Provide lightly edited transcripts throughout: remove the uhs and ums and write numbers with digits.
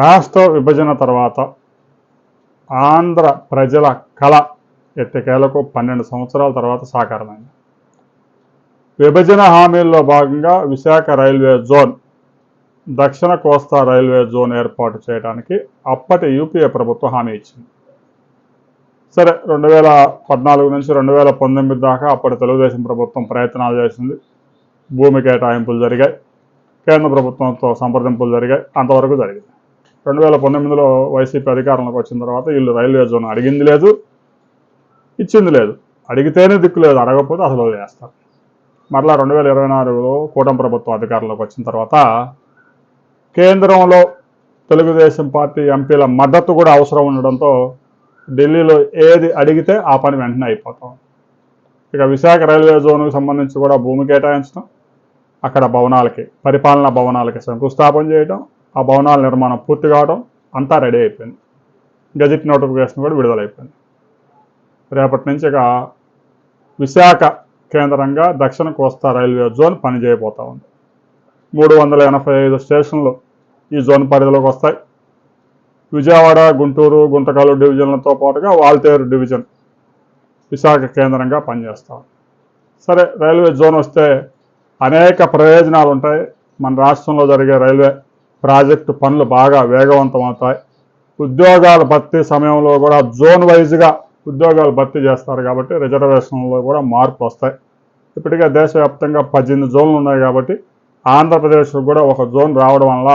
రాష్ట్ర విభజన తర్వాత ఆంధ్ర ప్రజల కళ ఎట్టకేలకు 12 సంవత్సరాల తర్వాత సాకారమైంది. విభజన హామీల్లో భాగంగా విశాఖ రైల్వే జోన్, దక్షిణ కోస్తా రైల్వే జోన్ ఏర్పాటు చేయడానికి అప్పటి యూపీఏ ప్రభుత్వం హామీ ఇచ్చింది. సరే, 2014 నుంచి 2019 దాకా అప్పటి తెలుగుదేశం ప్రభుత్వం ప్రయత్నాలు చేసింది. భూమి కేటాయింపులు జరిగాయి, కేంద్ర ప్రభుత్వంతో సంప్రదింపులు జరిగాయి, అంతవరకు జరిగింది. 2019లో వైసీపీ అధికారంలోకి వచ్చిన తర్వాత వీళ్ళు రైల్వే జోన్ అడిగింది లేదు, ఇచ్చింది లేదు. అడిగితేనే దిక్కు లేదు, అడగకపోతే అసలు వదిలేస్తారు. మరలా 2024లో కూటమి ప్రభుత్వం అధికారంలోకి వచ్చిన తర్వాత కేంద్రంలో తెలుగుదేశం పార్టీ ఎంపీల మద్దతు కూడా అవసరం ఉండడంతో ఢిల్లీలో ఏది అడిగితే ఆ పని వెంటనే అయిపోతాం. ఇక విశాఖ రైల్వే జోన్కు సంబంధించి కూడా భూమి కేటాయించడం, అక్కడ భవనాలకి, పరిపాలనా భవనాలకి శంకుస్థాపన చేయడం, ఆ భవనాల నిర్మాణం పూర్తి కావడం అంతా రెడీ అయిపోయింది. గెజిట్ నోటిఫికేషన్ కూడా విడుదలైపోయింది. రేపటి నుంచి ఇక విశాఖ కేంద్రంగా దక్షిణ కోస్తా రైల్వే జోన్ పనిచేయబోతా ఉంది. 385 స్టేషన్లు ఈ జోన్ పరిధిలోకి వస్తాయి. విజయవాడ, గుంటూరు, గుంతకల్ డివిజన్లతో పాటుగా వాల్తేరు డివిజన్ విశాఖ కేంద్రంగా పనిచేస్తాం. సరే, రైల్వే జోన్ వస్తే అనేక ప్రయోజనాలు ఉంటాయి. మన రాష్ట్రంలో జరిగే రైల్వే ప్రాజెక్టు పనులు బాగా వేగవంతం అవుతాయి. ఉద్యోగాల భర్తీ సమయంలో కూడా జోన్ వైజ్గా ఉద్యోగాలు భర్తీ చేస్తారు కాబట్టి రిజర్వేషన్లో కూడా మార్పు వస్తాయి. ఇప్పటికే దేశవ్యాప్తంగా 18 జోన్లు ఉన్నాయి కాబట్టి ఆంధ్రప్రదేశ్కు కూడా ఒక జోన్ రావడం వల్ల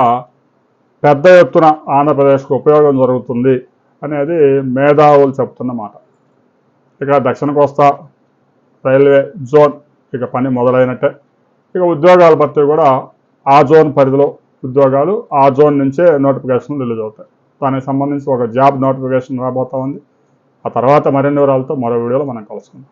పెద్ద ఎత్తున ఆంధ్రప్రదేశ్కు ఉపయోగం జరుగుతుంది అనేది మేధావులు చెప్తున్న మాట. ఇక దక్షిణ కోస్తా రైల్వే జోన్ ఇక పని మొదలైనట్టే. ఇక ఉద్యోగాల భర్తీ కూడా ఆ జోన్ పరిధిలో ఉద్యోగాలు, ఆ జోన్ నుంచే నోటిఫికేషన్లు రిలీజ్ అవుతాయి. దానికి సంబంధించి ఒక జాబ్ నోటిఫికేషన్ రాబోతా ఉంది. ఆ తర్వాత మరిన్ని వివరాలతో మరో వీడియోలో మనం కలుసుకుందాం.